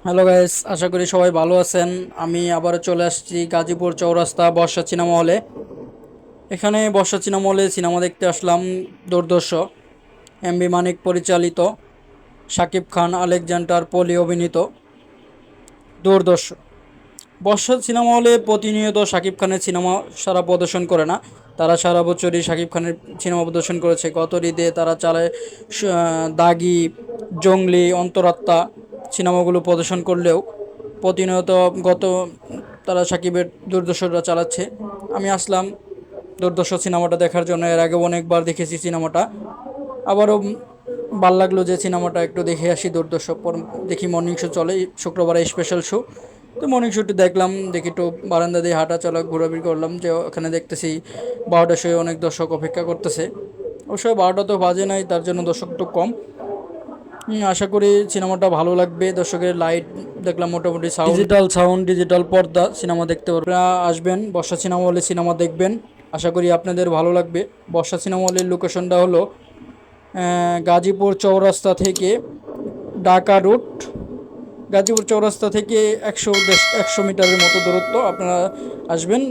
Hello guys, আশা করি সবাই ভালো আছেন। আমি আবারও চলে আসছি গাজীপুর চৌরাস্তা বর্ষা সিনেমা হলে। এখানে বর্ষা সিনেমা হলে সিনেমা দেখতে আসলাম। দুর্ধর্ষ, এমবি মানিক পরিচালিত, শাকিব খান, আলেকজান্ডার পলি অভিনীত দুর্ধর্ষ। বর্ষা সিনেমা হলে প্রতিনিয়ত শাকিব খানের সিনেমা সারা প্রদর্শন করে না, তারা সারা বছরই শাকিব খানের সিনেমা প্রদর্শন করেছে। গত ঈদে তারা চালায় দাগি, জঙ্গলি, অন্তরাত্মা সিনেমাগুলো প্রদর্শন করলেও প্রতিনিয়ত গত তারা সাকিবের দুর্দর্শরা চালাচ্ছে। আমি আসলাম দুর্দর্শ সিনেমাটা দেখার জন্য। এর আগে অনেকবার দেখেছি সিনেমাটা, আবারও ভাল লাগলো যে সিনেমাটা একটু দেখে আসি। দুর্দর্শ দেখি মর্নিং শো চলে, শুক্রবারে স্পেশাল শো। তো মর্নিং শোটি দেখলাম, দেখি একটু বারান্দা দিয়ে হাঁটা চলা ঘোরাঘুরি করলাম, যে ওখানে দেখতেছি 12টার শোয়ে অনেক দর্শক অপেক্ষা করতেছে। অবশ্যই 12টা তো বাজে নাই, তার জন্য দর্শক একটু কম। আশা করি সিনেমাটা ভালো লাগবে। দর্শকের লাইট দেখলাম মোটামুটি, সাউন্ড ডিজিটাল পর্দা, সিনেমা দেখতে পারবেন। আপনারা আসবেন বর্ষা সিনেমা হলে, সিনেমা দেখবেন। আশা করি আপনাদের ভালো লাগবে। বর্ষা সিনেমা হলের লোকেশনটা হলো গাজীপুর চৌরাস্তা থেকে ঢাকা রুট। গাজীপুর চৌরাস্তা থেকে 100 মিটারের মতো দূরত্ব। আপনারা আসবেন।